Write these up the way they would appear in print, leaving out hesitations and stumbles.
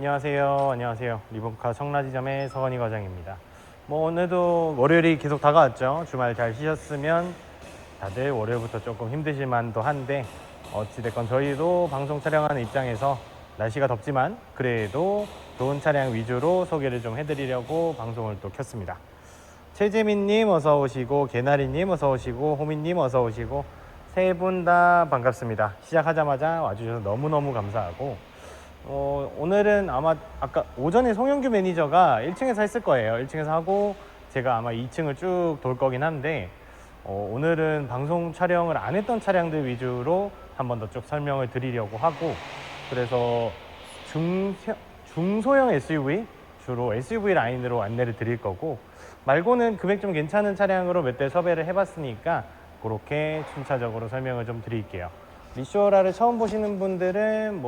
안녕하세요. 안녕하세요. 리본카 청라지점의 서건희 과장입니다. 오늘도 월요일이 계속 다가왔죠. 주말 잘 쉬셨으면 다들 월요일부터 조금 힘드실 만도 한데 어찌됐건 저희도 방송 촬영하는 입장에서 날씨가 덥지만 그래도 좋은 차량 위주로 소개를 좀 해드리려고 방송을 또 켰습니다. 최재민님 어서 오시고, 개나리님 어서 오시고, 호민님 어서 오시고, 세 분 다 반갑습니다. 시작하자마자 와주셔서 너무너무 감사하고, 오늘은 아마 아까 오전에 송영규 매니저가 1층에서 했을 거예요. 1층에서 하고 제가 아마 2층을 쭉 돌 거긴 한데, 오늘은 방송 촬영을 안 했던 차량들 위주로 한 번 더 쭉 설명을 드리려고 하고, 그래서 중소형 SUV, 주로 SUV 라인으로 안내를 드릴 거고, 말고는 금액 좀 괜찮은 차량으로 몇 대 섭외를 해봤으니까 그렇게 순차적으로 설명을 좀 드릴게요. 리쇼라를 처음 보시는 분들은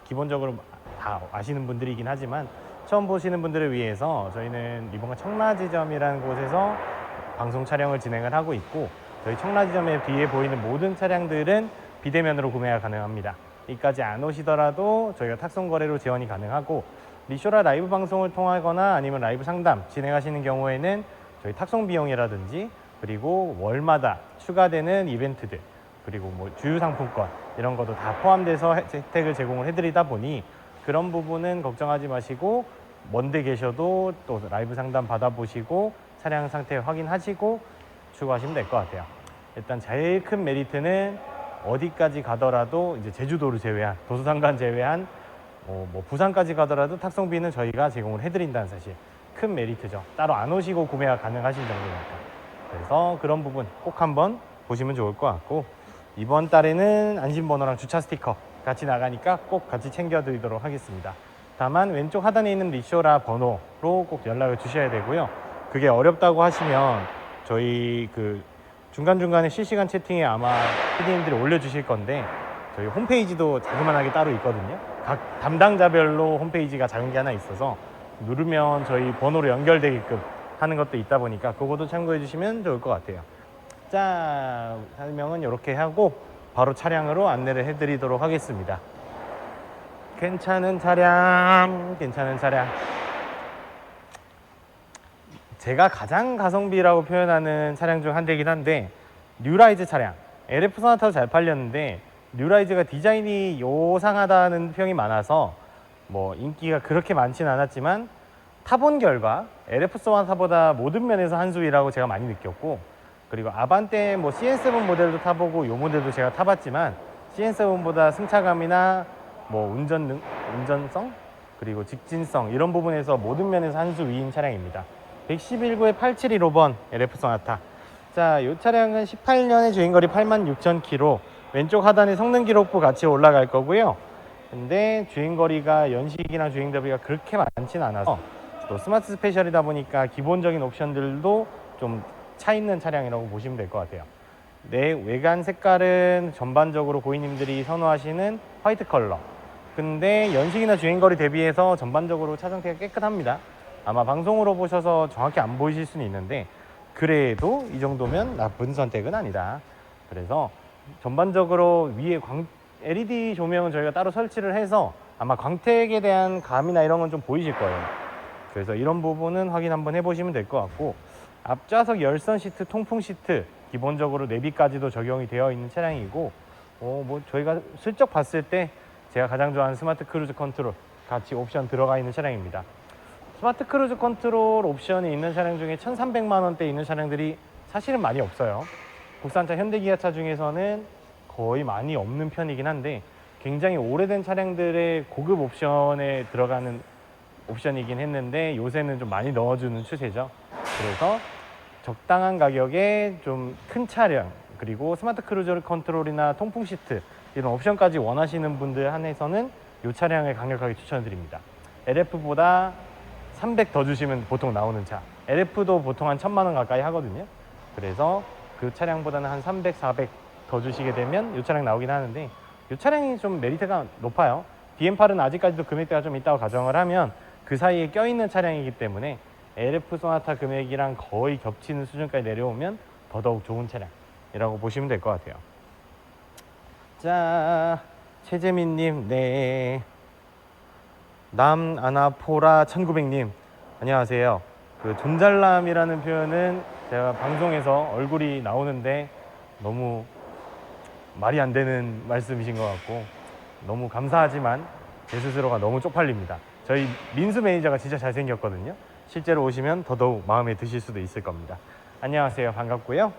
기본적으로 다 아시는 분들이긴 하지만, 처음 보시는 분들을 위해서 저희는 리본카 청라지점이라는 곳에서 방송 촬영을 진행을 하고 있고, 저희 청라지점의 뒤에 보이는 모든 차량들은 비대면으로 구매가 가능합니다. 이까지 안 오시더라도 저희가 탁송 거래로 지원이 가능하고, 리쇼라 라이브 방송을 통하거나 아니면 라이브 상담 진행하시는 경우에는 저희 탁송 비용이라든지, 그리고 월마다 추가되는 이벤트들, 그리고 주유 상품권 이런 것도 다 포함돼서 혜택을 제공을 해드리다 보니, 그런 부분은 걱정하지 마시고 먼데 계셔도 또 라이브 상담 받아보시고 차량 상태 확인하시고 추가하시면 될 것 같아요. 일단 제일 큰 메리트는 어디까지 가더라도 이제 제주도를 제외한, 도서상관 제외한 부산까지 가더라도 탁송비는 저희가 제공을 해드린다는 사실, 큰 메리트죠. 따로 안 오시고 구매가 가능하신 정도니까. 그래서 그런 부분 꼭 한번 보시면 좋을 것 같고, 이번 달에는 안심번호랑 주차 스티커 같이 나가니까 꼭 같이 챙겨드리도록 하겠습니다. 다만 왼쪽 하단에 있는 리쇼라 번호로 꼭 연락을 주셔야 되고요. 그게 어렵다고 하시면 저희 중간중간에 실시간 채팅에 아마 PD님들이 올려주실 건데, 저희 홈페이지도 자그만하게 따로 있거든요. 각 담당자별로 홈페이지가 작은 게 하나 있어서 누르면 저희 번호로 연결되게끔 하는 것도 있다 보니까 그것도 참고해 주시면 좋을 것 같아요. 자, 설명은 이렇게 하고 바로 차량으로 안내를 해드리도록 하겠습니다. 괜찮은 차량. 제가 가장 가성비라고 표현하는 차량 중 한 대이긴 한데, 뉴라이즈 차량. LF 소나타도 잘 팔렸는데 뉴라이즈가 디자인이 요상하다는 평이 많아서 인기가 그렇게 많지는 않았지만, 타본 결과 LF 소나타보다 모든 면에서 한 수위라고 제가 많이 느꼈고, 그리고 아반떼 CN7 모델도 타보고 요 모델도 제가 타봤지만, CN7보다 승차감이나 운전성, 그리고 직진성 이런 부분에서 모든 면에서 한 수 위인 차량입니다. 111구에 8715번 LF 소나타. 자, 이 차량은 18년의 주행거리 86,000km, 왼쪽 하단에 성능 기록부 같이 올라갈 거고요. 근데 주행거리가 연식이나 주행거리가 그렇게 많지는 않아서, 또 스마트 스페셜이다 보니까 기본적인 옵션들도 좀 차 있는 차량이라고 보시면 될 것 같아요. 내 외관 색깔은 전반적으로 고객님들이 선호하시는 화이트 컬러. 근데 연식이나 주행거리 대비해서 전반적으로 차 상태가 깨끗합니다. 아마 방송으로 보셔서 정확히 안 보이실 수는 있는데, 그래도 이 정도면 나쁜 선택은 아니다. 그래서 전반적으로 위에 LED 조명은 저희가 따로 설치를 해서 아마 광택에 대한 감이나 이런 건 좀 보이실 거예요. 그래서 이런 부분은 확인 한번 해보시면 될 것 같고, 앞좌석 열선 시트, 통풍 시트, 기본적으로 내비까지도 적용이 되어 있는 차량이고, 저희가 슬쩍 봤을 때 제가 가장 좋아하는 스마트 크루즈 컨트롤 같이 옵션 들어가 있는 차량입니다. 스마트 크루즈 컨트롤 옵션이 있는 차량 중에 1,300만 원대 있는 차량들이 사실은 많이 없어요. 국산차 현대기아차 중에서는 거의 많이 없는 편이긴 한데, 굉장히 오래된 차량들의 고급 옵션에 들어가는 옵션이긴 했는데 요새는 좀 많이 넣어주는 추세죠. 그래서 적당한 가격에 좀 큰 차량, 그리고 스마트 크루즈 컨트롤이나 통풍 시트 이런 옵션까지 원하시는 분들 한해서는 이 차량을 강력하게 추천드립니다. LF보다 300 더 주시면 보통 나오는 차, LF도 보통 한 1,000만 원 가까이 하거든요. 그래서 그 차량보다는 한 300, 400 더 주시게 되면 이 차량 나오긴 하는데, 이 차량이 좀 메리트가 높아요. DM8은 아직까지도 금액대가 좀 있다고 가정을 하면 그 사이에 껴있는 차량이기 때문에 LF 소나타 금액이랑 거의 겹치는 수준까지 내려오면 더더욱 좋은 차량이라고 보시면 될 것 같아요. 자, 최재민님, 네. 남아나포라 1900님 안녕하세요. 그 존잘남이라는 표현은 제가 방송에서 얼굴이 나오는데 너무 말이 안 되는 말씀이신 것 같고 너무 감사하지만 제 스스로가 너무 쪽팔립니다. 저희 민수 매니저가 진짜 잘생겼거든요. 실제로 오시면 더더욱 마음에 드실 수도 있을 겁니다. 안녕하세요. 반갑고요.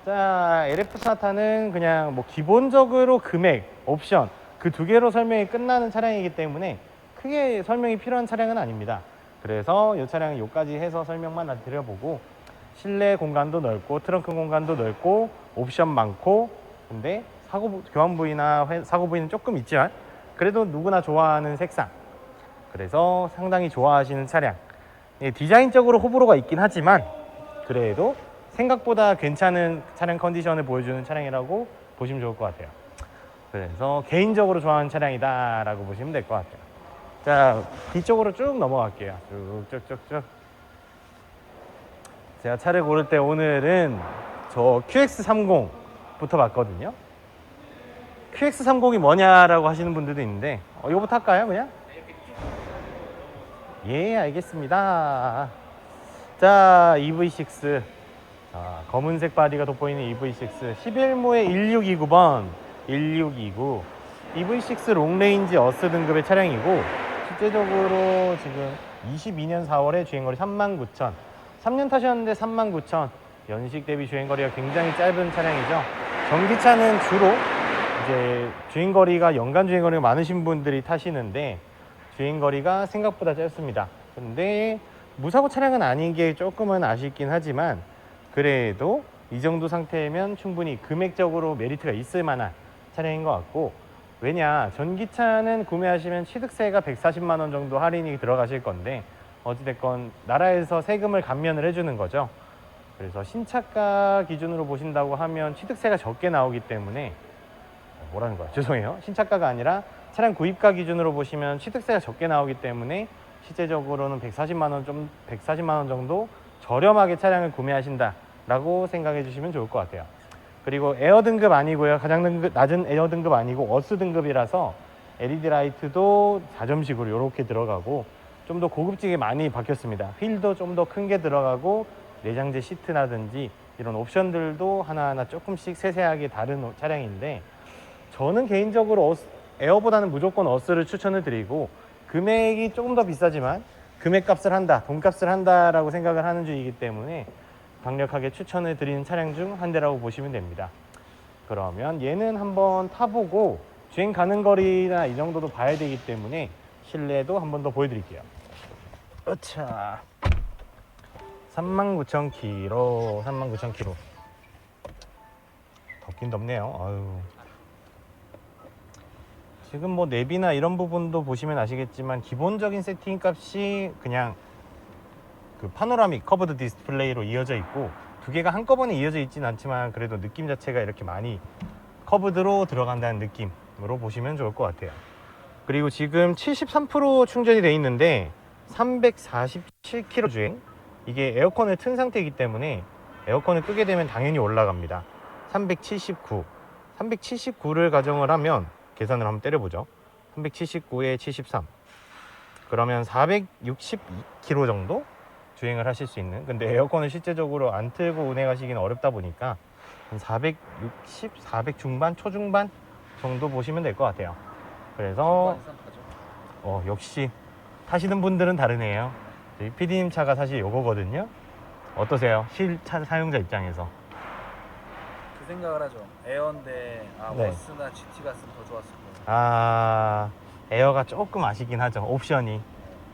자, LF 스나타는 그냥 뭐 기본적으로 금액, 옵션 그 두 개로 설명이 끝나는 차량이기 때문에 크게 설명이 필요한 차량은 아닙니다. 그래서 이 차량은 여기까지 해서 설명만 드려보고 실내 공간도 넓고 트렁크 공간도 넓고 옵션 많고 근데 교환 부위나 사고 부위는 조금 있지만 그래도 누구나 좋아하는 색상 그래서 상당히 좋아하시는 차량 디자인적으로 호불호가 있긴 하지만 그래도 생각보다 괜찮은 차량 컨디션을 보여주는 차량이라고 보시면 좋을 것 같아요. 그래서 개인적으로 좋아하는 차량이다 라고 보시면 될 것 같아요. 자, 뒤쪽으로 쭉 넘어갈게요. 쭉쭉쭉쭉. 제가 차를 고를 때 오늘은 저 QX30부터 봤거든요. QX30이 뭐냐라고 하시는 분들도 있는데 이거부터 할까요 그냥? 예, 알겠습니다. 자, EV6 자, 검은색 바디가 돋보이는 EV6 11모의 1629번 1629 EV6 롱레인지 어스 등급의 차량이고 실제적으로 지금 22년 4월에 주행거리 39,000 3년 타셨는데 39,000 연식 대비 주행거리가 굉장히 짧은 차량이죠. 전기차는 주로 이제 주행거리가 연간 주행거리가 많으신 분들이 타시는데 주행거리가 생각보다 짧습니다. 근데 무사고 차량은 아닌 게 조금은 아쉽긴 하지만 그래도 이 정도 상태면 충분히 금액적으로 메리트가 있을 만한 차량인 것 같고 왜냐 전기차는 구매하시면 취득세가 140만 원 정도 할인이 들어가실 건데 어찌됐건 나라에서 세금을 감면을 해주는 거죠. 그래서 신차가 기준으로 보신다고 하면 취득세가 적게 나오기 때문에 뭐라는 거야 죄송해요 신차가가 아니라 차량 구입가 기준으로 보시면 취득세가 적게 나오기 때문에 실제적으로는 140만 원 정도 저렴하게 차량을 구매하신다 라고 생각해 주시면 좋을 것 같아요. 그리고 에어 등급 아니고요 가장 낮은 에어 등급 아니고 어스 등급이라서 LED 라이트도 4점식으로 이렇게 들어가고 좀 더 고급지게 많이 바뀌었습니다. 휠도 좀 더 큰 게 들어가고 내장재 시트라든지 이런 옵션들도 하나하나 조금씩 세세하게 다른 차량인데 저는 개인적으로 에어보다는 무조건 어스를 추천을 드리고 금액이 조금 더 비싸지만 금액값을 한다, 돈값을 한다라고 생각을 하는 주이기 때문에 강력하게 추천을 드리는 차량 중 한 대라고 보시면 됩니다. 그러면 얘는 한번 타보고 주행 가는 거리나 이 정도도 봐야 되기 때문에 실내도 한번 더 보여드릴게요. 어차 39,000km 39,000km 덥긴 덥네요. 아유. 지금 뭐 내비나 이런 부분도 보시면 아시겠지만 기본적인 세팅 값이 그냥 그 파노라믹 커브드 디스플레이로 이어져 있고 두 개가 한꺼번에 이어져 있진 않지만 그래도 느낌 자체가 이렇게 많이 커브드로 들어간다는 느낌으로 보시면 좋을 것 같아요. 그리고 지금 73% 충전이 돼 있는데 347km 주행 이게 에어컨을 튼 상태이기 때문에 에어컨을 끄게 되면 당연히 올라갑니다. 379를 가정을 하면 계산을 한번 때려보죠. 379에 73 그러면 462km 정도 주행을 하실 수 있는 근데 에어컨을 실제적으로 안 틀고 운행하시기는 어렵다 보니까 한 460, 400 중반, 초중반 정도 보시면 될 것 같아요. 그래서 역시 타시는 분들은 다르네요. PD님 차가 사실 요거거든요. 어떠세요? 실차 사용자 입장에서 그 생각을 하죠. 에어인데 네. 워스나 GT 갔으면 더 좋았을 거예요. 에어가 조금 아쉽긴 하죠.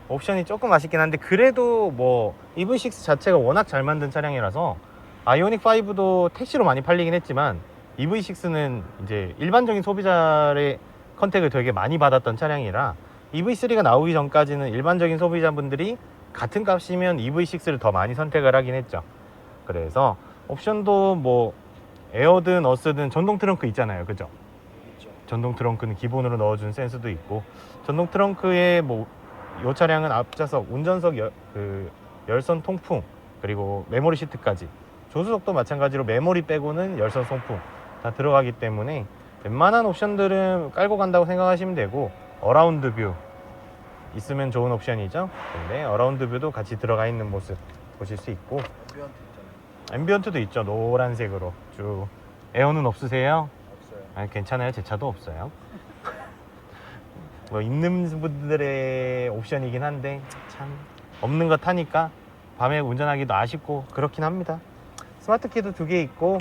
옵션이 조금 아쉽긴 한데 그래도 뭐 EV6 자체가 워낙 잘 만든 차량이라서 아이오닉 5도 택시로 많이 팔리긴 했지만 EV6는 이제 일반적인 소비자의 컨택을 되게 많이 받았던 차량이라 EV3가 나오기 전까지는 일반적인 소비자분들이 같은 값이면 EV6를 더 많이 선택을 하긴 했죠. 그래서 옵션도 뭐 에어든 어스든 전동 트렁크 있잖아요. 그죠? 전동 트렁크는 기본으로 넣어준 센스도 있고 전동 트렁크에 뭐 이 차량은 앞좌석, 운전석 열선 통풍 그리고 메모리 시트까지 조수석도 마찬가지로 메모리 빼고는 열선 통풍 다 들어가기 때문에 웬만한 옵션들은 깔고 간다고 생각하시면 되고 어라운드 뷰 있으면 좋은 옵션이죠. 근데 어라운드 뷰도 같이 들어가 있는 모습 보실 수 있고, 앰비언트 있잖아요. 앰비언트도 있죠. 노란색으로 쭉. 에어는 없으세요? 없어요. 아니, 괜찮아요. 제 차도 없어요. 뭐 있는 분들의 옵션이긴 한데 참 없는 거 타니까 밤에 운전하기도 아쉽고 그렇긴 합니다. 스마트 키도 2개 있고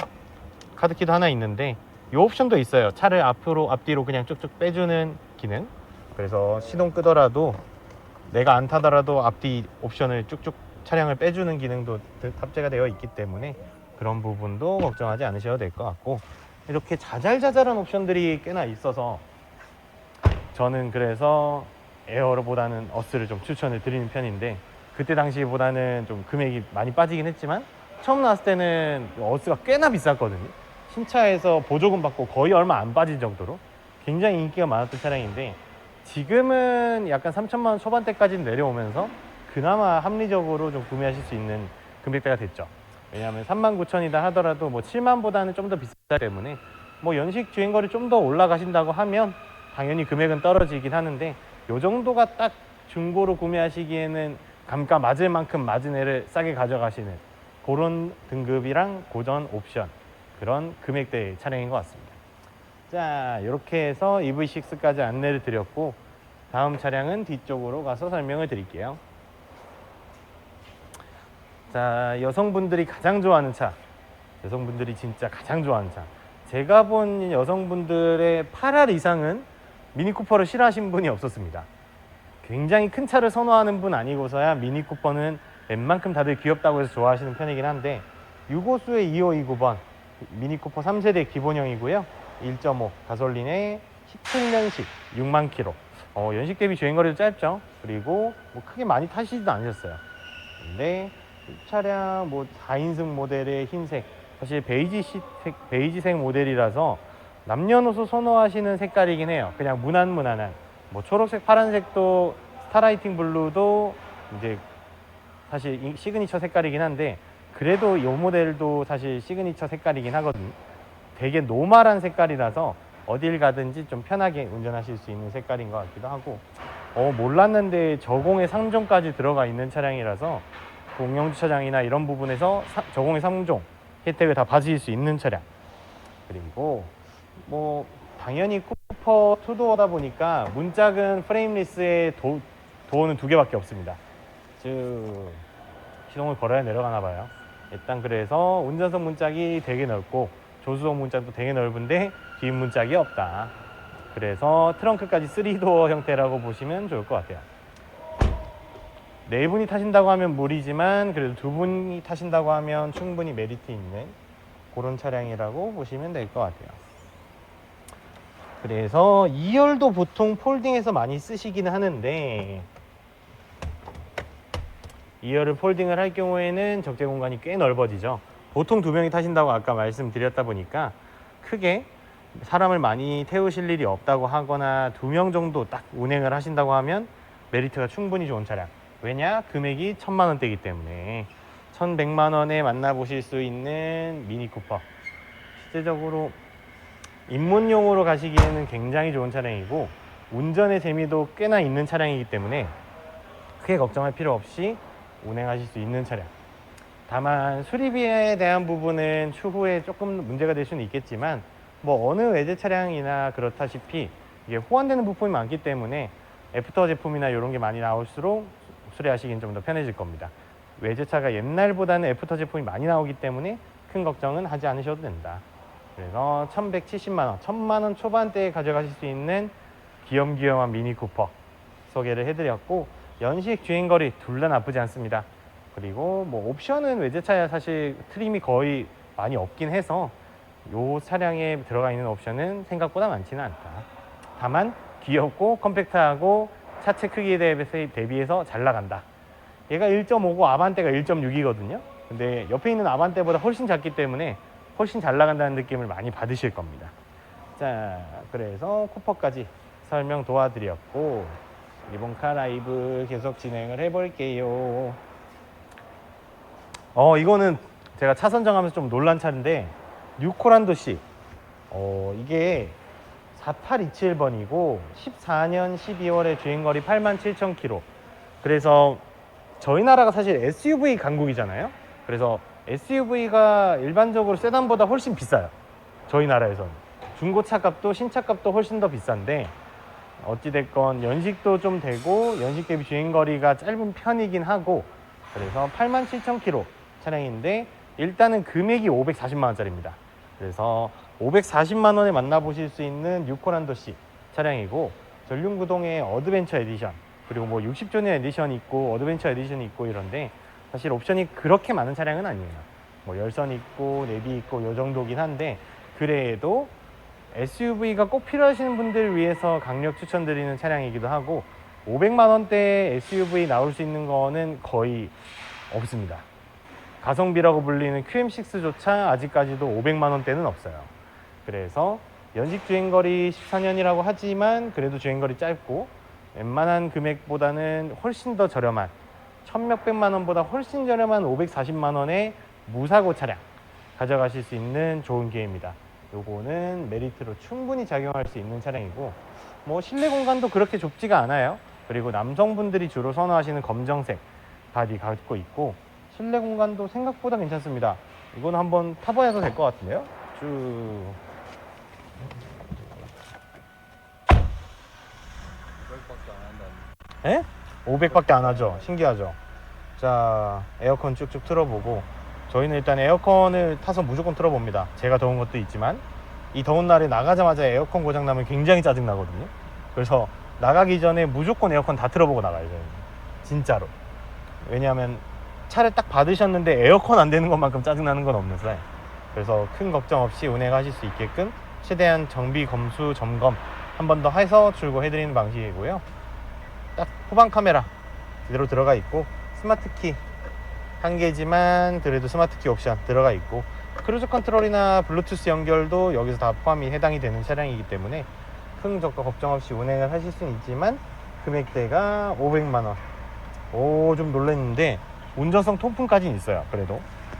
카드 키도 하나 있는데 이 옵션도 있어요. 차를 앞으로 앞뒤로 그냥 쭉쭉 빼주는 기능. 그래서 시동 끄더라도 내가 안 타더라도 앞뒤 옵션을 쭉쭉 차량을 빼주는 기능도 탑재가 되어 있기 때문에 그런 부분도 걱정하지 않으셔도 될 것 같고, 이렇게 자잘자잘한 옵션들이 꽤나 있어서 저는 그래서 에어보다는 어스를 좀 추천을 드리는 편인데, 그때 당시보다는 좀 금액이 많이 빠지긴 했지만 처음 나왔을 때는 어스가 꽤나 비쌌거든요. 신차에서 보조금 받고 거의 얼마 안 빠질 정도로 굉장히 인기가 많았던 차량인데, 지금은 약간 3천만 원 초반대까지 내려오면서 그나마 합리적으로 좀 구매하실 수 있는 금액대가 됐죠. 왜냐하면 39,000이다 하더라도 뭐 7만보다는 좀 더 비싸기 때문에 뭐 연식 주행거리 좀 더 올라가신다고 하면 당연히 금액은 떨어지긴 하는데, 요 정도가 딱 중고로 구매하시기에는 감가 맞을 만큼 마진을 싸게 가져가시는 그런 등급이랑 고전 옵션, 그런 금액대의 차량인 것 같습니다. 자, 이렇게 해서 EV6까지 안내를 드렸고, 다음 차량은 뒤쪽으로 가서 설명을 드릴게요. 자, 여성분들이 가장 좋아하는 차, 여성분들이 진짜 가장 좋아하는 차, 제가 본 여성분들의 8할 이상은 미니쿠퍼를 싫어하신 분이 없었습니다. 굉장히 큰 차를 선호하는 분 아니고서야 미니쿠퍼는 웬만큼 다들 귀엽다고 해서 좋아하시는 편이긴 한데, 6호수의 2529번 미니쿠퍼 3세대 기본형이고요. 1.5 가솔린에 17년식 6만 킬로. 연식 대비 주행거리도 짧죠. 그리고 뭐 크게 많이 타시지도 않으셨어요. 근데 이 차량 뭐 4인승 모델의 흰색, 사실 베이지색 모델이라서 남녀노소 선호하시는 색깔이긴 해요. 그냥 무난무난한 뭐 초록색, 파란색도 스타라이팅 블루도 이제 사실 시그니처 색깔이긴 한데, 그래도 이 모델도 사실 시그니처 색깔이긴 하거든요. 되게 노멀한 색깔이라서 어딜 가든지 좀 편하게 운전하실 수 있는 색깔인 것 같기도 하고, 몰랐는데 저공해 상종까지 들어가 있는 차량이라서 공영주차장이나 이런 부분에서 저공해 상종 혜택을 다 받으실 수 있는 차량. 그리고 뭐 당연히 쿠퍼 투도어다 보니까 문짝은 프레임리스에 도어는 2개밖에 없습니다. 즉 시동을 걸어야 내려가나 봐요. 일단 그래서 운전석 문짝이 되게 넓고 조수석 문짝도 되게 넓은데 뒷 문짝이 없다. 그래서 트렁크까지 3도어 형태라고 보시면 좋을 것 같아요. 4분이 타신다고 하면 무리지만 그래도 2분이 타신다고 하면 충분히 메리트 있는 그런 차량이라고 보시면 될 것 같아요. 그래서 2열도 보통 폴딩해서 많이 쓰시기는 하는데, 2열을 폴딩을 할 경우에는 적재 공간이 꽤 넓어지죠. 보통 2명이 타신다고 아까 말씀드렸다 보니까 크게 사람을 많이 태우실 일이 없다고 하거나 2명 정도 딱 운행을 하신다고 하면 메리트가 충분히 좋은 차량. 왜냐? 금액이 1,000만 원대이기 때문에 1,100만 원에 만나보실 수 있는 미니쿠퍼. 실제적으로 입문용으로 가시기에는 굉장히 좋은 차량이고 운전의 재미도 꽤나 있는 차량이기 때문에 크게 걱정할 필요 없이 운행하실 수 있는 차량. 다만 수리비에 대한 부분은 추후에 조금 문제가 될 수는 있겠지만, 뭐 어느 외제 차량이나 그렇다시피 이게 호환되는 부품이 많기 때문에 애프터 제품이나 이런 게 많이 나올수록 수리하시긴 좀 더 편해질 겁니다. 외제차가 옛날보다는 애프터 제품이 많이 나오기 때문에 큰 걱정은 하지 않으셔도 된다. 그래서 1,170만 원, 1,000만 원 초반대에 가져가실 수 있는 귀염귀염한 미니쿠퍼 소개를 해드렸고, 연식 주행거리 둘 다 나쁘지 않습니다. 그리고 뭐 옵션은 외제차야 사실 트림이 거의 많이 없긴 해서 이 차량에 들어가 있는 옵션은 생각보다 많지는 않다. 다만 귀엽고 컴팩트하고 차체 크기에 대비해서 잘 나간다. 얘가 1.5고 아반떼가 1.6이거든요. 근데 옆에 있는 아반떼보다 훨씬 작기 때문에 훨씬 잘 나간다는 느낌을 많이 받으실 겁니다. 자, 그래서 쿠퍼까지 설명 도와드렸고, 리본카 라이브 계속 진행을 해볼게요. 이거는 제가 차 선정하면서 좀 놀란 차인데, 뉴코란도시. 이게 4827번이고 14년 12월에 주행거리 87,000km. 그래서 저희 나라가 사실 SUV 강국이잖아요. 그래서 SUV가 일반적으로 세단보다 훨씬 비싸요. 저희 나라에서는 중고차 값도 신차 값도 훨씬 더 비싼데, 어찌됐건 연식도 좀 되고 연식 대비 주행거리가 짧은 편이긴 하고, 그래서 87,000km 차량인데 일단은 금액이 540만 원짜리입니다. 그래서 540만 원에 만나보실 수 있는 뉴코란도 C 차량이고, 전륜구동의 어드벤처 에디션, 그리고 뭐 60주년 에디션 있고 어드벤처 에디션이 있고 이런데, 사실 옵션이 그렇게 많은 차량은 아니에요. 뭐 열선 있고 내비 있고 요 정도긴 한데, 그래도 SUV가 꼭 필요하시는 분들 위해서 강력 추천드리는 차량이기도 하고, 500만 원대 SUV 나올 수 있는 거는 거의 없습니다. 가성비라고 불리는 QM6조차 아직까지도 500만 원대는 없어요. 그래서 연식 주행거리 14년이라고 하지만 그래도 주행거리 짧고, 웬만한 금액보다는 훨씬 더 저렴한, 천몇백만 원보다 훨씬 저렴한 540만 원의 무사고 차량 가져가실 수 있는 좋은 기회입니다. 요거는 메리트로 충분히 작용할 수 있는 차량이고, 뭐 실내 공간도 그렇게 좁지가 않아요. 그리고 남성분들이 주로 선호하시는 검정색 바디 갖고 있고, 실내 공간도 생각보다 괜찮습니다. 이건 한번 타봐야 될 것 같은데요. 쭉 500밖에 안 한다는. 에? 500밖에 안 하죠. 신기하죠. 자, 에어컨 쭉쭉 틀어보고, 저희는 일단 에어컨을 타서 무조건 틀어봅니다. 제가 더운 것도 있지만, 이 더운 날에 나가자마자 에어컨 고장 나면 굉장히 짜증 나거든요. 그래서 나가기 전에 무조건 에어컨 다 틀어보고 나가요, 저희는. 진짜로. 왜냐하면 차를 딱 받으셨는데 에어컨 안 되는 것만큼 짜증 나는 건 없는 살. 그래서 큰 걱정 없이 운행하실 수 있게끔 최대한 정비 검수 점검 한 번 더 해서 출고해드리는 방식이고요. 딱 후방 카메라 그대로 들어가 있고, 스마트 키 한 개지만 그래도 스마트 키 옵션 들어가 있고, 크루즈 컨트롤이나 블루투스 연결도 여기서 다 포함이 해당이 되는 차량이기 때문에 큰 걱정 없이 운행을 하실 수는 있지만, 금액대가 500만 원. 오, 좀 놀랐는데 운전성 통풍까지는 있어요. 그래도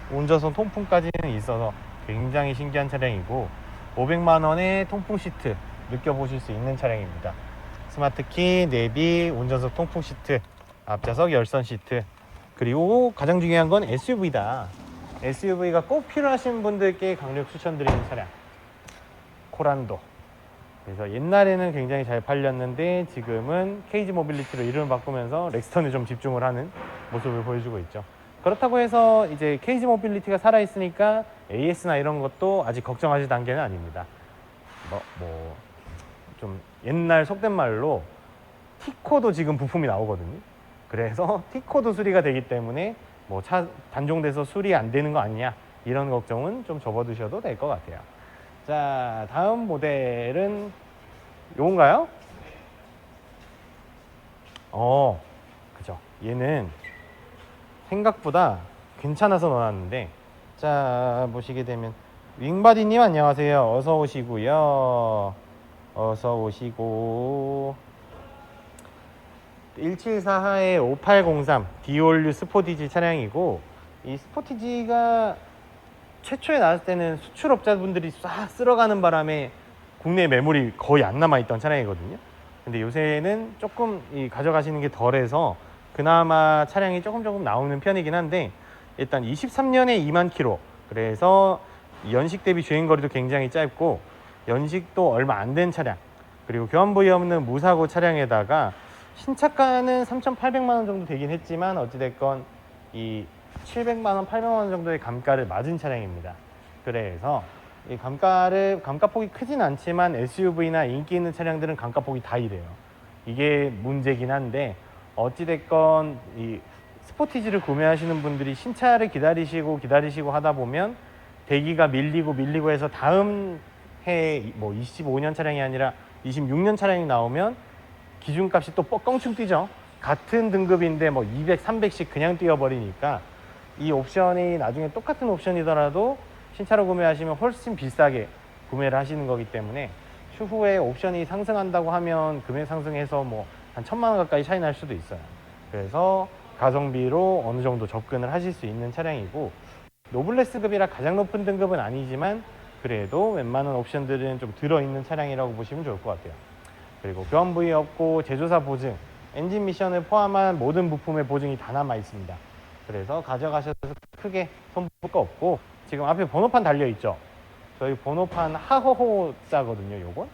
운전성 통풍까지는 있어서 굉장히 신기한 차량이고, 500만 원의 통풍 시트 느껴보실 수 있는 차량입니다. 스마트 키, 내비, 운전석 통풍 시트, 앞좌석 열선 시트, 그리고 가장 중요한 건 SUV다. SUV가 꼭 필요하신 분들께 강력 추천드리는 차량, 코란도. 그래서 옛날에는 굉장히 잘 팔렸는데 지금은 KG 모빌리티로 이름을 바꾸면서 렉스턴에 좀 집중을 하는 모습을 보여주고 있죠. 그렇다고 해서 이제 KG 모빌리티가 살아있으니까 AS나 이런 것도 아직 걱정하실 단계는 아닙니다. 좀 옛날 속된 말로 T코도 지금 부품이 나오거든요. 그래서 T코도 수리가 되기 때문에 뭐 차 단종돼서 수리 안 되는 거 아니냐, 이런 걱정은 좀 접어두셔도 될 것 같아요. 자, 다음 모델은 요건가요? 그죠. 얘는 생각보다 괜찮아서 넣어놨는데, 자, 보시게 되면 윙바디님 안녕하세요. 어서 오시고요. 어서 오시고, 174하의 5803 디올류 스포티지 차량이고, 이 스포티지가 최초에 나왔을 때는 수출업자분들이 싹 쓸어가는 바람에 국내 매물이 거의 안 남아있던 차량이거든요. 근데 요새는 조금 가져가시는 게 덜해서 그나마 차량이 조금 나오는 편이긴 한데, 일단 23년에 2만 킬로, 그래서 연식 대비 주행거리도 굉장히 짧고 연식도 얼마 안 된 차량, 그리고 교환 부위 없는 무사고 차량에다가 신차가는 3,800만 원 정도 되긴 했지만 어찌됐건 이 700만 원, 800만 원 정도의 감가를 맞은 차량입니다. 그래서 이 감가폭이 크진 않지만 SUV나 인기 있는 차량들은 감가폭이 다 이래요. 이게 문제긴 한데, 어찌됐건 이 스포티지를 구매하시는 분들이 신차를 기다리시고 하다 보면 대기가 밀리고 해서 다음 해 뭐 25년 차량이 아니라 26년 차량이 나오면 기준값이 또 껑충 뛰죠. 같은 등급인데 뭐 200, 300씩 그냥 뛰어버리니까 이 옵션이 나중에 똑같은 옵션이더라도 신차로 구매하시면 훨씬 비싸게 구매를 하시는 거기 때문에, 추후에 옵션이 상승한다고 하면 금액 상승해서 뭐 한 1,000만 원 가까이 차이 날 수도 있어요. 그래서 가성비로 어느 정도 접근을 하실 수 있는 차량이고, 노블레스급이라 가장 높은 등급은 아니지만 그래도 웬만한 옵션들은 좀 들어있는 차량이라고 보시면 좋을 것 같아요. 그리고 교환 부위 없고 제조사 보증, 엔진 미션을 포함한 모든 부품의 보증이 다 남아 있습니다. 그래서 가져가셔서 크게 손볼 거 없고, 지금 앞에 번호판 달려 있죠. 저희 번호판 하호호자거든요.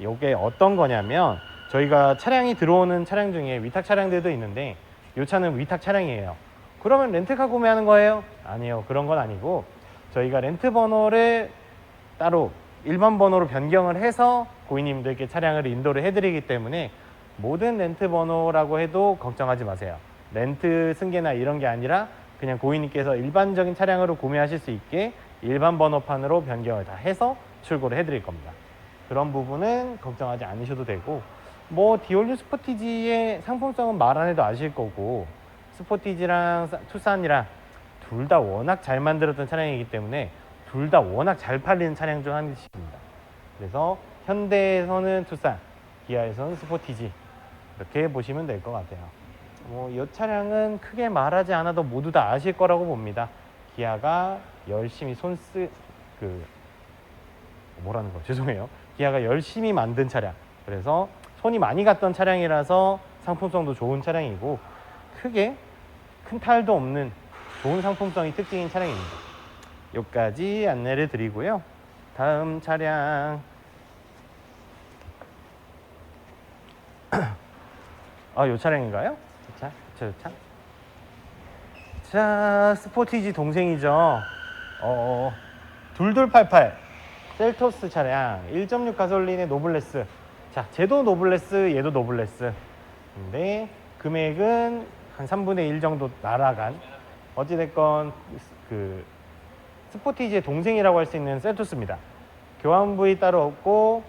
요게 어떤 거냐면, 저희가 차량이 들어오는 차량 중에 위탁 차량들도 있는데 이 차는 위탁 차량이에요. 그러면 렌트카 구매하는 거예요? 아니요, 그런 건 아니고 저희가 렌트 번호를 따로 일반 번호로 변경을 해서 고객님들께 차량을 인도를 해드리기 때문에 모든 렌트 번호라고 해도 걱정하지 마세요. 렌트 승계나 이런 게 아니라 그냥 고객님께서 일반적인 차량으로 구매하실 수 있게 일반 번호판으로 변경을 다 해서 출고를 해드릴 겁니다. 그런 부분은 걱정하지 않으셔도 되고, 뭐 디올류 스포티지의 상품성은 말 안 해도 아실 거고, 스포티지랑 투싼이랑 둘 다 워낙 잘 만들었던 차량이기 때문에 둘 다 워낙 잘 팔리는 차량 중 하나입니다. 그래서 현대에서는 투싼, 기아에서는 스포티지, 이렇게 보시면 될 것 같아요. 뭐 이 차량은 크게 말하지 않아도 모두 다 아실 거라고 봅니다. 기아가 열심히 죄송해요. 기아가 열심히 만든 차량. 그래서 손이 많이 갔던 차량이라서 상품성도 좋은 차량이고, 크게 큰 탈도 없는 좋은 상품성이 특징인 차량입니다. 여기까지 안내를 드리고요. 다음 차량. 이 차량인가요? 자, 스포티지 동생이죠. 2288 셀토스 차량 1.6 가솔린의 노블레스. 자, 쟤도 노블레스, 얘도 노블레스. 근데 금액은 한 3분의 1 정도 날아간, 어찌됐건 그 스포티지의 동생이라고 할 수 있는 셀토스입니다. 교환 부위 따로 없고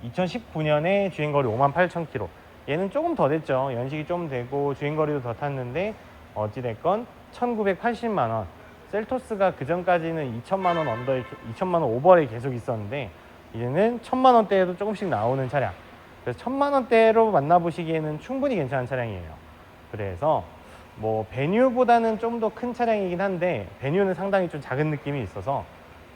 2019년에 주행거리 58,000km. 얘는 조금 더 됐죠. 연식이 좀 되고 주행거리도 더 탔는데 어찌됐건 1980만원. 셀토스가 그 전까지는 2천만원 오버에 계속 있었는데 이제는 1,000만원대에도 조금씩 나오는 차량. 그래서 1,000만원대로 만나보시기에는 충분히 괜찮은 차량이에요. 그래서 뭐 베뉴보다는 좀 더 큰 차량이긴 한데, 베뉴는 상당히 좀 작은 느낌이 있어서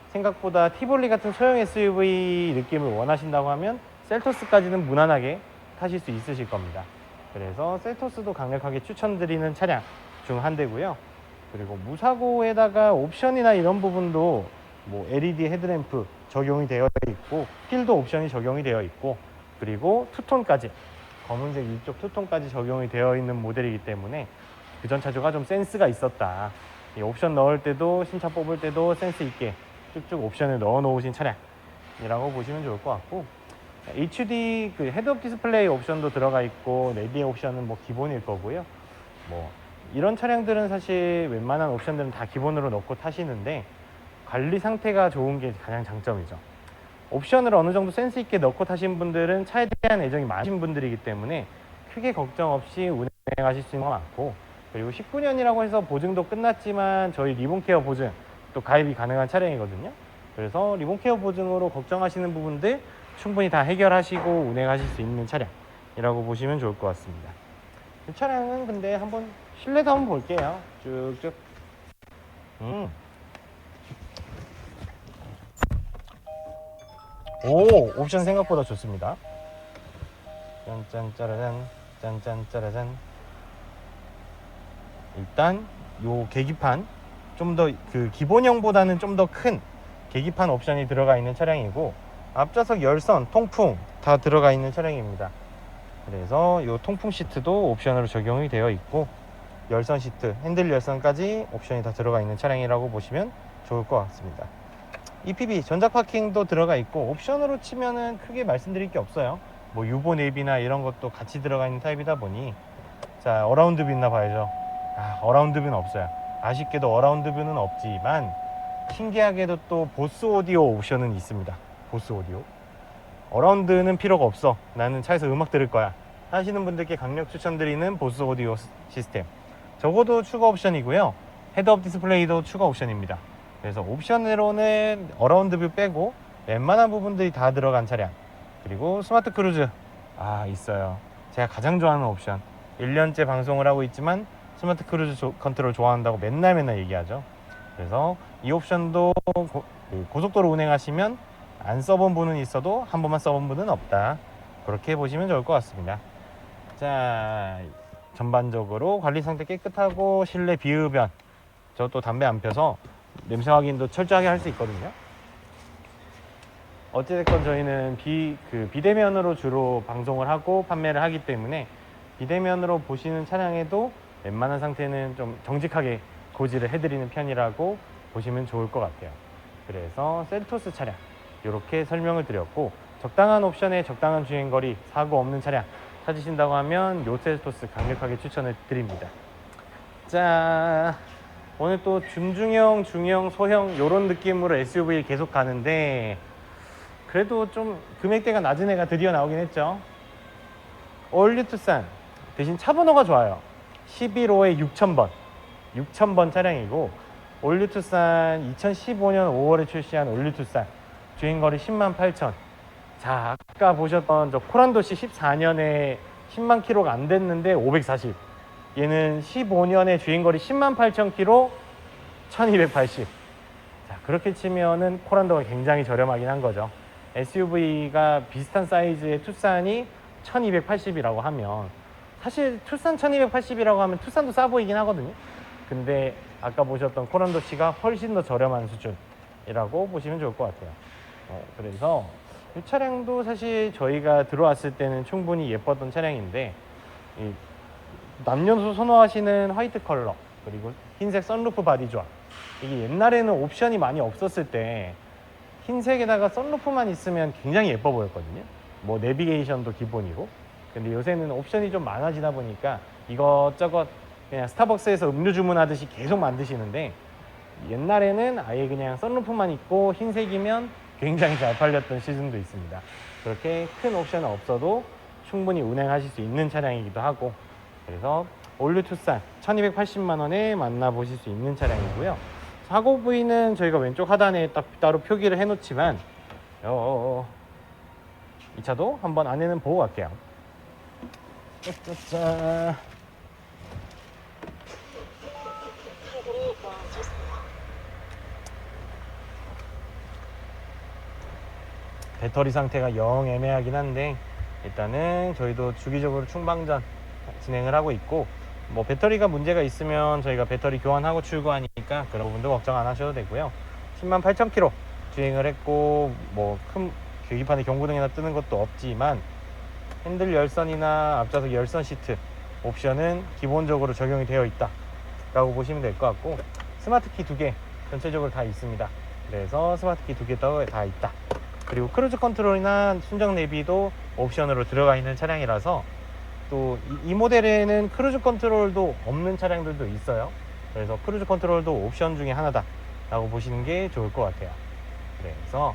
생각보다 티볼리 같은 소형 SUV 느낌을 원하신다고 하면 셀토스까지는 무난하게 타실 수 있으실 겁니다. 그래서 셀토스도 강력하게 추천드리는 차량 중 한 대고요. 그리고 무사고에다가 옵션이나 이런 부분도 뭐 LED 헤드램프 적용이 되어 있고, 필드 옵션이 적용이 되어 있고, 그리고 투톤까지, 검은색 위쪽 투톤까지 적용이 되어 있는 모델이기 때문에 그전 차주가 좀 센스가 있었다. 이 옵션 넣을 때도, 신차 뽑을 때도 센스 있게 쭉쭉 옵션을 넣어 놓으신 차량이라고 보시면 좋을 것 같고, HD 그 헤드업 디스플레이 옵션도 들어가 있고, 레디에 옵션은 뭐 기본일 거고요. 뭐 이런 차량들은 사실 웬만한 옵션들은 다 기본으로 넣고 타시는데 관리 상태가 좋은 게 가장 장점이죠. 옵션을 어느 정도 센스 있게 넣고 타신 분들은 차에 대한 애정이 많으신 분들이기 때문에 크게 걱정 없이 운행하실 수 있는 건 많고, 그리고 19년이라고 해서 보증도 끝났지만 저희 리본케어 보증 또 가입이 가능한 차량이거든요. 그래서 리본케어 보증으로 걱정하시는 부분들 충분히 다 해결하시고 운행하실 수 있는 차량이라고 보시면 좋을 것 같습니다. 이 차량은 근데 한번 실내도 한번 볼게요. 쭉쭉. 오, 옵션 생각보다 좋습니다. 짠짠짜라잔, 짠짠짜라잔. 일단 요 계기판 좀 더 그 기본형보다는 좀 더 큰 계기판 옵션이 들어가 있는 차량이고, 앞좌석 열선, 통풍 다 들어가 있는 차량입니다. 그래서 요 통풍 시트도 옵션으로 적용이 되어 있고, 열선 시트, 핸들 열선까지 옵션이 다 들어가 있는 차량이라고 보시면 좋을 것 같습니다. EPB 전자 파킹도 들어가 있고, 옵션으로 치면은 크게 말씀드릴 게 없어요. 뭐 유보 내비나 이런 것도 같이 들어가 있는 타입이다 보니. 자, 어라운드 뷰 있나 봐야죠. 어라운드 뷰는 없어요. 아쉽게도 어라운드 뷰는 없지만 신기하게도 또 보스 오디오 옵션은 있습니다. 보스 오디오. 어라운드는 필요가 없어, 나는 차에서 음악 들을 거야 하시는 분들께 강력 추천드리는 보스 오디오 시스템, 적어도 추가 옵션이고요. 헤드업 디스플레이도 추가 옵션입니다. 그래서 옵션으로는 어라운드 뷰 빼고 웬만한 부분들이 다 들어간 차량. 그리고 스마트 크루즈 있어요. 제가 가장 좋아하는 옵션. 1년째 방송을 하고 있지만 스마트 크루즈 컨트롤 좋아한다고 맨날 얘기하죠. 그래서 이 옵션도 고속도로 운행하시면 안 써본 분은 있어도 한 번만 써본 분은 없다. 그렇게 보시면 좋을 것 같습니다. 자, 전반적으로 관리 상태 깨끗하고 실내 비흡연, 저 또 담배 안 펴서 냄새 확인도 철저하게 할 수 있거든요. 어찌됐건 저희는 비대면으로 주로 방송을 하고 판매를 하기 때문에 비대면으로 보시는 차량에도 웬만한 상태는 좀 정직하게 고지를 해드리는 편이라고 보시면 좋을 것 같아요. 그래서 셀토스 차량 이렇게 설명을 드렸고, 적당한 옵션에 적당한 주행거리, 사고 없는 차량 찾으신다고 하면 요 셀토스 강력하게 추천을 드립니다. 자, 오늘 또 준중형, 중형, 소형 이런 느낌으로 SUV 계속 가는데, 그래도 좀 금액대가 낮은 애가 드디어 나오긴 했죠. 올류 투싼 대신 차 번호가 좋아요. 11호에 6000번 차량이고, 올류 투싼 2015년 5월에 출시한 올류 투싼 주행거리 108,000. 자, 아까 보셨던 저 코란도시 14년에 10만 킬로가 안 됐는데 540. 얘는 15년에 주행거리 108,000km 1280. 자, 그렇게 치면은 코란도가 굉장히 저렴하긴 한 거죠. SUV가 비슷한 사이즈의 투싼이 1280이라고 하면, 사실 투싼 1280이라고 하면 투싼도 싸 보이긴 하거든요. 근데 아까 보셨던 코란도시가 훨씬 더 저렴한 수준이라고 보시면 좋을 것 같아요. 그래서 이 차량도 사실 저희가 들어왔을 때는 충분히 예뻤던 차량인데, 이 남녀노소 선호하시는 화이트 컬러, 그리고 흰색 선루프 바디 조합, 이게 옛날에는 옵션이 많이 없었을 때 흰색에다가 선루프만 있으면 굉장히 예뻐 보였거든요. 뭐 내비게이션도 기본이고. 근데 요새는 옵션이 좀 많아지다 보니까 이것저것 그냥 스타벅스에서 음료 주문하듯이 계속 만드시는데, 옛날에는 아예 그냥 선루프만 있고 흰색이면 굉장히 잘 팔렸던 시즌도 있습니다. 그렇게 큰 옵션은 없어도 충분히 운행하실 수 있는 차량이기도 하고, 그래서 올류 투싼 1280만 원에 만나보실 수 있는 차량이고요. 사고 부위는 저희가 왼쪽 하단에 딱 따로 표기를 해 놓지만, 이 차도 한번 안에는 보고 갈게요. 짜자자. 배터리 상태가 영 애매하긴 한데, 일단은 저희도 주기적으로 충방전 진행을 하고 있고, 뭐 배터리가 문제가 있으면 저희가 배터리 교환하고 출고하니까 그런 부분도 걱정 안 하셔도 되고요. 108,000km 주행을 했고, 뭐 큰 계기판에 경고등이나 뜨는 것도 없지만 핸들 열선이나 앞좌석 열선 시트 옵션은 기본적으로 적용이 되어 있다 라고 보시면 될 것 같고, 스마트키 2개 전체적으로 다 있습니다. 그래서 스마트키 2개 다 있다. 그리고 크루즈 컨트롤이나 순정 내비도 옵션으로 들어가 있는 차량이라서, 또 이 모델에는 크루즈 컨트롤도 없는 차량들도 있어요. 그래서 크루즈 컨트롤도 옵션 중에 하나다 라고 보시는 게 좋을 것 같아요. 그래서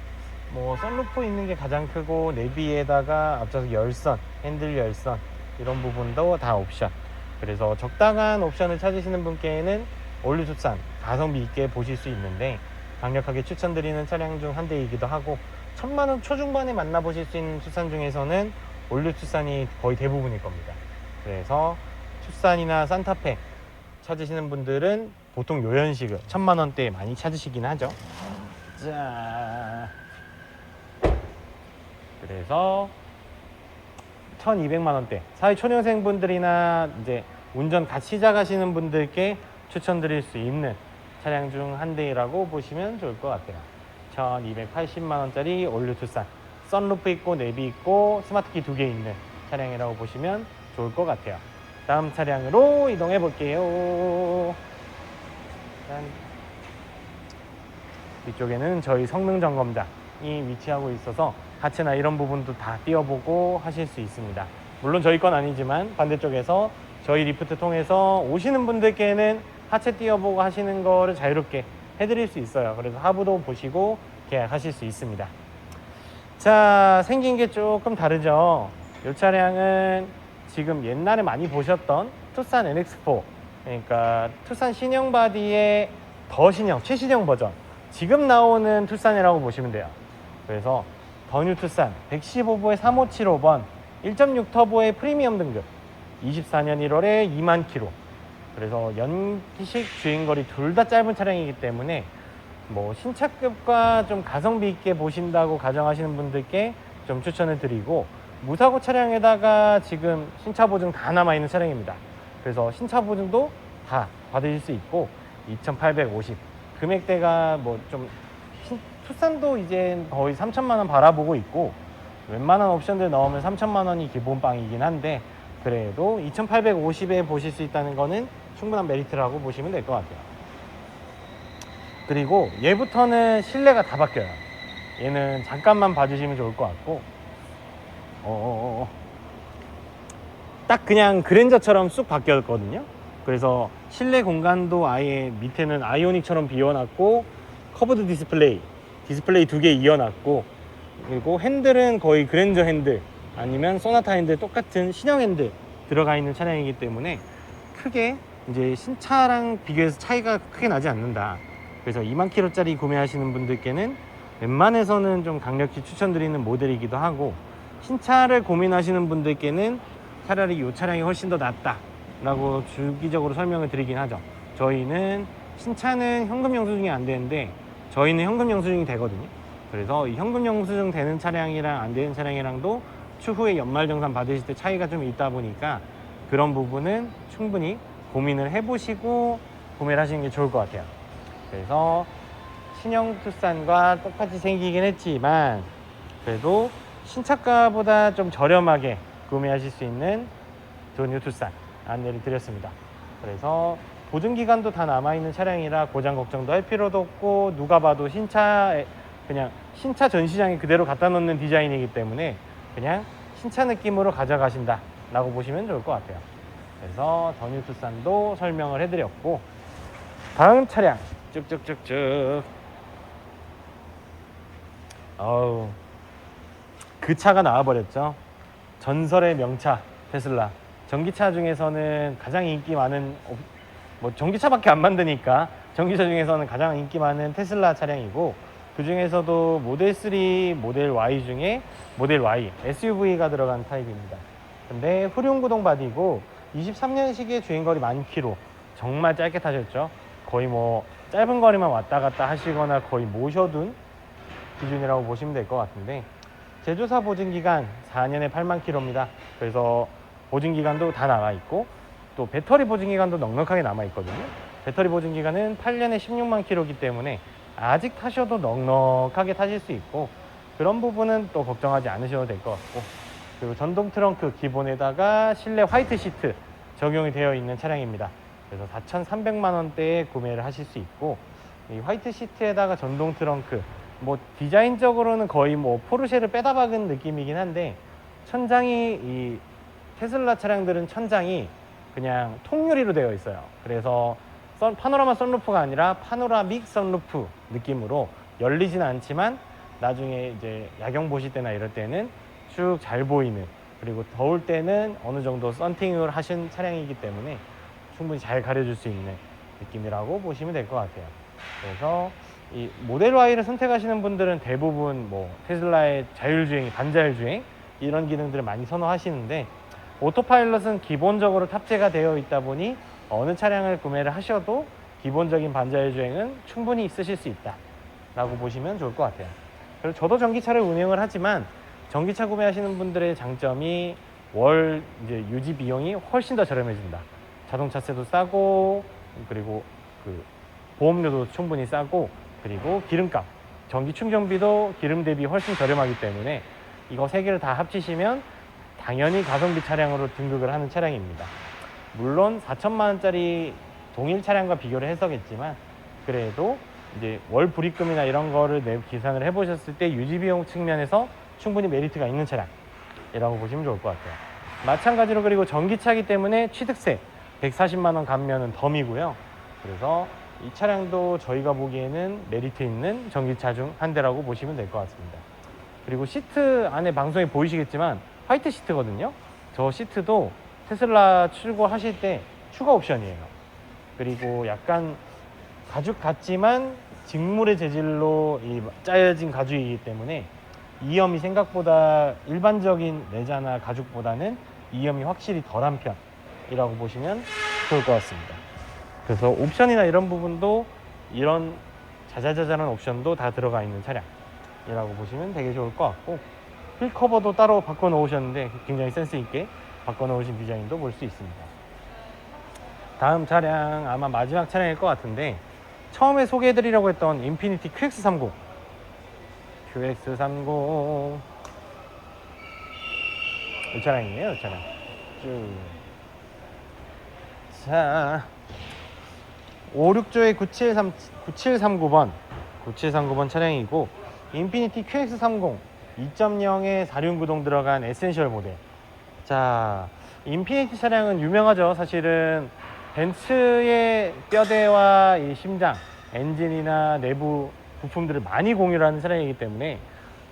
뭐 선루프 있는 게 가장 크고, 내비에다가 앞좌석 열선, 핸들 열선 이런 부분도 다 옵션. 그래서 적당한 옵션을 찾으시는 분께는 올류 투싼 가성비 있게 보실 수 있는데, 강력하게 추천드리는 차량 중 한 대이기도 하고, 1000만원 초중반에 만나보실 수 있는 투싼 중에서는 올류 투싼이 거의 대부분일 겁니다. 그래서 투싼이나 산타페 찾으시는 분들은 보통 요연식을 1000만원대에 많이 찾으시긴 하죠. 자, 그래서 1200만원대 사회 초년생 분들이나 이제 운전 갓 시작하시는 분들께 추천드릴 수 있는 차량 중 한 대라고 보시면 좋을 것 같아요. 1280만원짜리 올류 투싼, 선루프 있고 내비 있고 스마트키 2개 있는 차량이라고 보시면 좋을 것 같아요. 다음 차량으로 이동해 볼게요. 짠. 이쪽에는 저희 성능 점검장이 위치하고 있어서 하체나 이런 부분도 다 띄워보고 하실 수 있습니다. 물론 저희 건 아니지만 반대쪽에서 저희 리프트 통해서 오시는 분들께는 하체 띄워보고 하시는 거를 자유롭게 해드릴 수 있어요. 그래서 하부도 보시고 계약하실 수 있습니다. 자, 생긴 게 조금 다르죠. 이 차량은 지금 옛날에 많이 보셨던 투싼 NX4, 그러니까 투싼 신형 바디의 더 신형, 최신형 버전, 지금 나오는 투싼이라고 보시면 돼요. 그래서 더 뉴 투싼 115부에 3575번 1.6 터보의 프리미엄 등급, 24년 1월에 2만 킬로. 그래서 연식 주행거리 둘 다 짧은 차량이기 때문에 뭐 신차급과 좀 가성비 있게 보신다고 가정하시는 분들께 좀 추천을 드리고, 무사고 차량에다가 지금 신차 보증 다 남아있는 차량입니다. 그래서 신차 보증도 다 받으실 수 있고, 2,850 금액대가 뭐 좀 투싼도 이제 거의 3천만 원 바라보고 있고, 웬만한 옵션들 넣으면 3천만 원이 기본빵이긴 한데, 그래도 2,850에 보실 수 있다는 거는 충분한 메리트라고 보시면 될 것 같아요. 그리고 얘부터는 실내가 다 바뀌어요. 얘는 잠깐만 봐주시면 좋을 것 같고, 딱 그냥 그랜저처럼 쑥 바뀌었거든요. 그래서 실내 공간도 아예 밑에는 아이오닉처럼 비워놨고, 커브드 디스플레이 2개 이어놨고, 그리고 핸들은 거의 그랜저 핸들 아니면 소나타 핸들 똑같은 신형 핸들 들어가 있는 차량이기 때문에 크게 이제 신차랑 비교해서 차이가 크게 나지 않는다. 그래서 2만 킬로짜리 구매하시는 분들께는 웬만해서는 좀 강력히 추천드리는 모델이기도 하고, 신차를 고민하시는 분들께는 차라리 이 차량이 훨씬 더 낫다 라고 주기적으로 설명을 드리긴 하죠. 저희는 신차는 현금 영수증이 안 되는데 저희는 현금 영수증이 되거든요. 그래서 이 현금 영수증 되는 차량이랑 안 되는 차량이랑도 추후에 연말정산 받으실 때 차이가 좀 있다 보니까, 그런 부분은 충분히 고민을 해보시고 구매를 하시는 게 좋을 것 같아요. 그래서 신형 투싼과 똑같이 생기긴 했지만 그래도 신차가보다 좀 저렴하게 구매하실 수 있는 도뉴 투싼 안내를 드렸습니다. 그래서 보증기간도 다 남아있는 차량이라 고장 걱정도 할 필요도 없고, 누가 봐도 그냥 신차 전시장에 그대로 갖다 놓는 디자인이기 때문에 그냥 신차 느낌으로 가져가신다 라고 보시면 좋을 것 같아요. 그래서 더뉴 투싼도 설명을 해드렸고, 다음 차량 쭉쭉쭉쭉. 그 차가 나와버렸죠. 전설의 명차 테슬라. 전기차 중에서는 가장 인기 많은, 뭐 전기차밖에 안 만드니까 전기차 중에서는 가장 인기 많은 테슬라 차량이고, 그 중에서도 모델 3, 모델 Y 중에 모델 Y SUV가 들어간 타입입니다. 근데 후륜 구동 바디고 23년식의 주행거리 10,000km, 정말 짧게 타셨죠. 거의 뭐 짧은 거리만 왔다 갔다 하시거나 거의 모셔둔 기준이라고 보시면 될 것 같은데, 제조사 보증기간 4년에 8만 킬로입니다. 그래서 보증기간도 다 남아있고, 또 배터리 보증기간도 넉넉하게 남아있거든요. 배터리 보증기간은 8년에 16만 킬로이기 때문에 아직 타셔도 넉넉하게 타실 수 있고, 그런 부분은 또 걱정하지 않으셔도 될 것 같고, 그리고 전동 트렁크 기본에다가 실내 화이트 시트 적용이 되어 있는 차량입니다. 그래서 4,300만 원대에 구매를 하실 수 있고, 이 화이트 시트에다가 전동 트렁크, 뭐 디자인적으로는 거의 뭐 포르쉐를 빼다 박은 느낌이긴 한데, 천장이 이 테슬라 차량들은 천장이 그냥 통유리로 되어 있어요. 그래서 파노라마 선루프가 아니라 파노라믹 선루프 느낌으로 열리진 않지만 나중에 이제 야경 보실 때나 이럴 때는 쭉 잘 보이는, 그리고 더울 때는 어느 정도 썬팅을 하신 차량이기 때문에 충분히 잘 가려줄 수 있는 느낌이라고 보시면 될 것 같아요. 그래서 이 모델 Y를 선택하시는 분들은 대부분 뭐 테슬라의 자율주행, 반자율주행 이런 기능들을 많이 선호하시는데, 오토파일럿은 기본적으로 탑재가 되어 있다 보니 어느 차량을 구매를 하셔도 기본적인 반자율주행은 충분히 있으실 수 있다 라고 보시면 좋을 것 같아요. 그리고 저도 전기차를 운행을 하지만 전기차 구매하시는 분들의 장점이 월 이제 유지 비용이 훨씬 더 저렴해진다. 자동차세도 싸고, 그리고 그 보험료도 충분히 싸고, 그리고 기름값, 전기 충전비도 기름 대비 훨씬 저렴하기 때문에 이거 세 개를 다 합치시면 당연히 가성비 차량으로 등극을 하는 차량입니다. 물론 4천만 원짜리 동일 차량과 비교를 해서겠지만, 그래도 이제 월 불입금이나 이런 거를 계산을 해보셨을 때 유지 비용 측면에서 충분히 메리트가 있는 차량이라고 보시면 좋을 것 같아요. 마찬가지로 그리고 전기차이기 때문에 취득세 140만 원 감면은 덤이고요. 그래서 이 차량도 저희가 보기에는 메리트 있는 전기차 중 한 대라고 보시면 될 것 같습니다. 그리고 시트 안에 방송에 보이시겠지만 화이트 시트거든요. 저 시트도 테슬라 출고하실 때 추가 옵션이에요. 그리고 약간 가죽 같지만 직물의 재질로 짜여진 가죽이기 때문에 이염이 생각보다 일반적인 레자나 가죽보다는 이염이 확실히 덜한 편이라고 보시면 좋을 것 같습니다. 그래서 옵션이나 이런 부분도 이런 자잘자잘한 옵션도 다 들어가 있는 차량이라고 보시면 되게 좋을 것 같고, 휠 커버도 따로 바꿔 놓으셨는데 굉장히 센스 있게 바꿔 놓으신 디자인도 볼 수 있습니다. 다음 차량 아마 마지막 차량일 것 같은데, 처음에 소개해드리려고 했던 인피니티 QX30 이 차량이에요. 이 차량 쭉. 자, 56조의 9739번 차량이고, 인피니티 QX30 2.0에 4륜구동 들어간 에센셜 모델. 자, 인피니티 차량은 유명하죠. 사실은 벤츠의 뼈대와 이 심장, 엔진이나 내부 부품들을 많이 공유를 하는 차량이기 때문에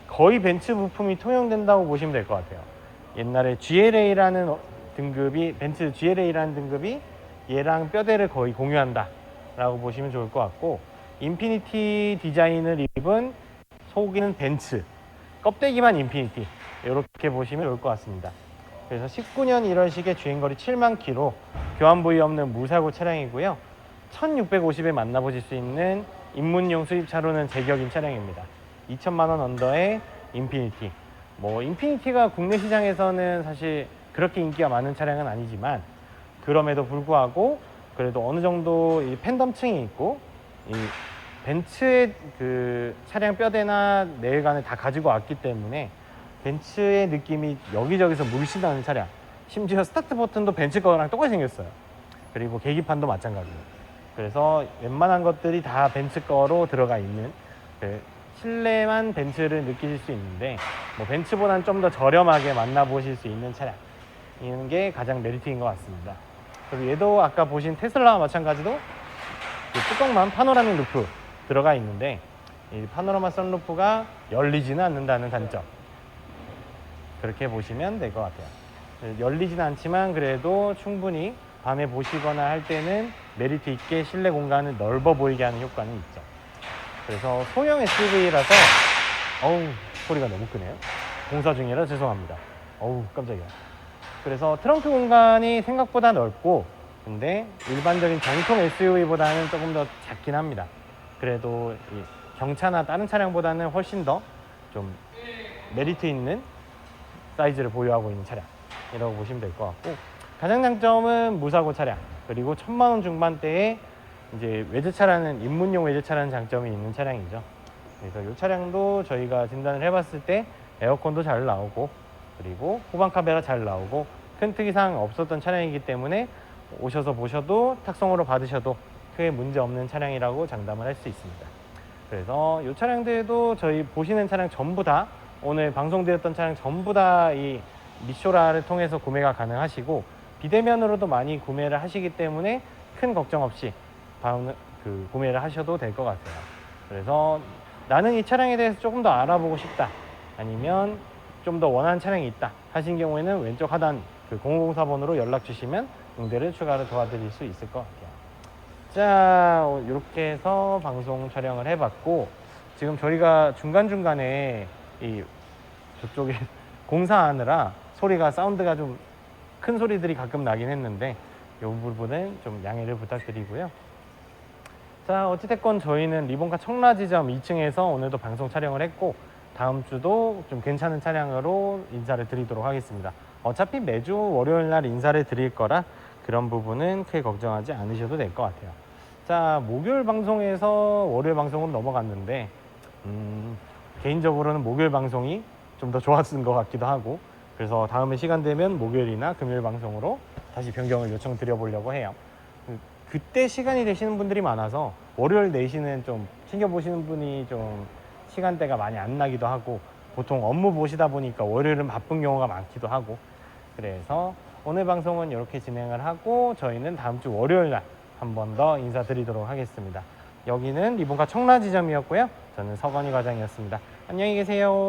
거의 벤츠 부품이 통용된다고 보시면 될 것 같아요. 옛날에 GLA라는 등급이, 벤츠 GLA라는 등급이 얘랑 뼈대를 거의 공유한다 라고 보시면 좋을 것 같고, 인피니티 디자인을 입은 속이는 벤츠, 껍데기만 인피니티, 이렇게 보시면 좋을 것 같습니다. 그래서 19년 1월식의 주행거리 7만 킬로, 교환 부위 없는 무사고 차량이고요. 1650에 만나보실 수 있는 입문용 수입차로는 제격인 차량입니다. 2천만 원 언더의 인피니티. 뭐 인피니티가 국내 시장에서는 사실 그렇게 인기가 많은 차량은 아니지만, 그럼에도 불구하고 그래도 어느 정도 이 팬덤층이 있고, 이 벤츠의 그 차량 뼈대나 내외관을 다 가지고 왔기 때문에 벤츠의 느낌이 여기저기서 물씬하는 차량. 심지어 스타트 버튼도 벤츠 거랑 똑같이 생겼어요. 그리고 계기판도 마찬가지고. 그래서 웬만한 것들이 다 벤츠 거로 들어가 있는, 그 실내만 벤츠를 느끼실 수 있는데, 뭐 벤츠보다는 좀 더 저렴하게 만나보실 수 있는 차량이는 게 가장 메리트인 것 같습니다. 그리고 얘도 아까 보신 테슬라와 마찬가지로 이 뚜껑만 파노라믹 루프 들어가 있는데, 이 파노라마 선루프가 열리지는 않는다는 단점, 그렇게 보시면 될 것 같아요. 열리진 않지만 그래도 충분히 밤에 보시거나 할 때는 메리트 있게 실내 공간을 넓어 보이게 하는 효과는 있죠. 그래서 소형 SUV라서, 어우, 소리가 너무 크네요. 공사 중이라 죄송합니다. 어우, 깜짝이야. 그래서 트렁크 공간이 생각보다 넓고, 근데 일반적인 정통 SUV보다는 조금 더 작긴 합니다. 그래도 이 경차나 다른 차량보다는 훨씬 더 좀 메리트 있는 사이즈를 보유하고 있는 차량이라고 보시면 될 것 같고, 가장 장점은 무사고 차량, 그리고 1000만 원 중반대에 이제 외제차라는, 입문용 외제차라는 장점이 있는 차량이죠. 그래서 이 차량도 저희가 진단을 해봤을 때 에어컨도 잘 나오고, 그리고 후방 카메라 잘 나오고, 큰 특이사항 없었던 차량이기 때문에 오셔서 보셔도, 탁송으로 받으셔도 크게 문제 없는 차량이라고 장담을 할 수 있습니다. 그래서 이 차량들도 저희 보시는 차량 전부 다, 오늘 방송되었던 차량 전부 다 이 미쇼라를 통해서 구매가 가능하시고, 비대면으로도 많이 구매를 하시기 때문에 큰 걱정 없이 구매를 하셔도 될 것 같아요. 그래서 나는 이 차량에 대해서 조금 더 알아보고 싶다, 아니면 좀 더 원하는 차량이 있다 하신 경우에는 왼쪽 하단 그 004번으로 연락 주시면 응대를 추가로 도와드릴 수 있을 것 같아요. 자, 이렇게 해서 방송 촬영을 해봤고, 지금 저희가 중간중간에 이 저쪽에 공사하느라 소리가, 사운드가 좀 큰 소리들이 가끔 나긴 했는데, 이 부분은 좀 양해를 부탁드리고요. 자, 어찌됐건 저희는 리본카 청라지점 2층에서 오늘도 방송 촬영을 했고, 다음 주도 좀 괜찮은 차량으로 인사를 드리도록 하겠습니다. 어차피 매주 월요일 날 인사를 드릴 거라 그런 부분은 크게 걱정하지 않으셔도 될 것 같아요. 자, 목요일 방송에서 월요일 방송으로 넘어갔는데, 개인적으로는 목요일 방송이 좀 더 좋았던 것 같기도 하고, 그래서 다음에 시간 되면 목요일이나 금요일 방송으로 다시 변경을 요청드려보려고 해요. 그때 시간이 되시는 분들이 많아서 월요일 4시는 좀 챙겨보시는 분이 좀 시간대가 많이 안 나기도 하고, 보통 업무 보시다 보니까 월요일은 바쁜 경우가 많기도 하고, 그래서 오늘 방송은 이렇게 진행을 하고, 저희는 다음 주 월요일 날 한 번 더 인사드리도록 하겠습니다. 여기는 리본카 청라지점이었고요. 저는 서건희 과장이었습니다. 안녕히 계세요.